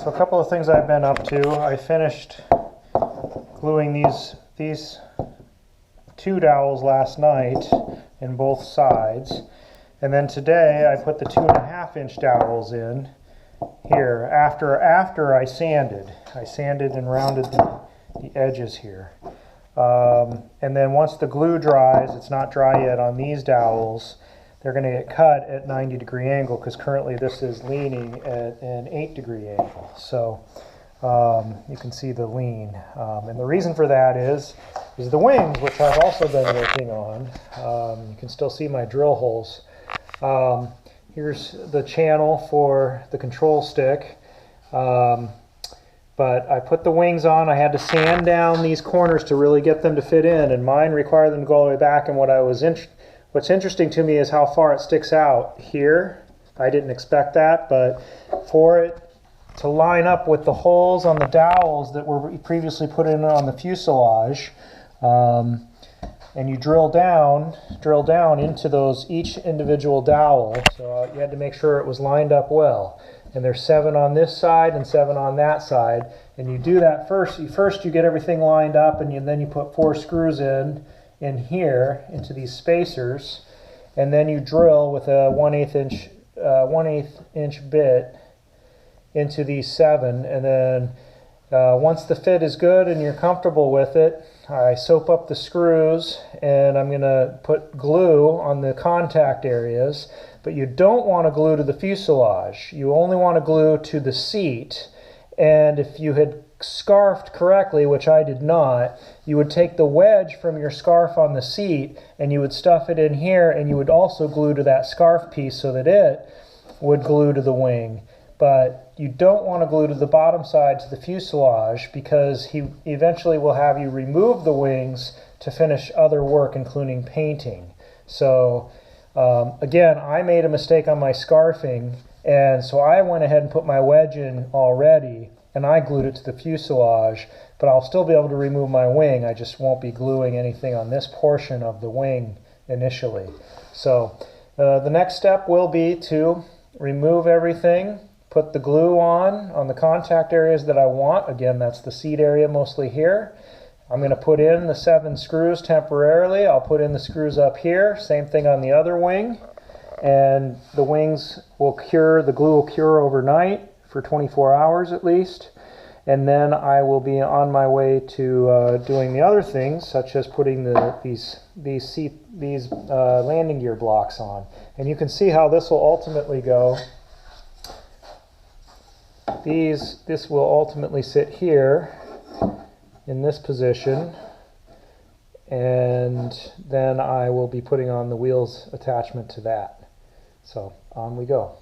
So a couple of things I've been up to. I finished gluing these two dowels last night in both sides, and then today I put the 2.5-inch dowels in here after I sanded. I sanded and rounded the edges here. And then once the glue dries, it's not dry yet on these dowels, they're going to get cut at 90-degree angle, because currently this is leaning at an 8-degree angle. So you can see the lean. And the reason for that is the wings, which I've also been working on. You can still see my drill holes. Here's the channel for the control stick. But I put the wings on. I had to sand down these corners to really get them to fit in, and mine require them to go all the way back. And what's interesting to me is how far it sticks out here. I didn't expect that, but for it to line up with the holes on the dowels that were previously put in on the fuselage, and you drill down into those each individual dowel. So you had to make sure it was lined up well. And there's 7 on this side and 7 on that side. And you do that first. First you get everything lined up, and then you put 4 screws in here into these spacers, and then you drill with a 1/8 inch bit into these 7. And then once the fit is good and you're comfortable with it, I soap up the screws, and I'm going to put glue on the contact areas. But you don't want to glue to the fuselage. You only want to glue to the seat. And if you had scarfed correctly, which I did not, you would take the wedge from your scarf on the seat and you would stuff it in here, and you would also glue to that scarf piece so that it would glue to the wing. But you don't want to glue to the bottom side to the fuselage, because he eventually will have you remove the wings to finish other work, including painting. So again, I made a mistake on my scarfing, and so I went ahead and put my wedge in already, and I glued it to the fuselage, but I'll still be able to remove my wing. I just won't be gluing anything on this portion of the wing initially. So the next step will be to remove everything, put the glue on the contact areas that I want. Again, that's the seat area mostly here. I'm going to put in the 7 screws temporarily. I'll put in the screws up here. Same thing on the other wing. And the wings will cure, the glue will cure overnight for 24 hours at least. And then I will be on my way to doing the other things, such as putting these landing gear blocks on. And you can see how this will ultimately go. This will ultimately sit here in this position, and then I will be putting on the wheels attachment to that. So on we go.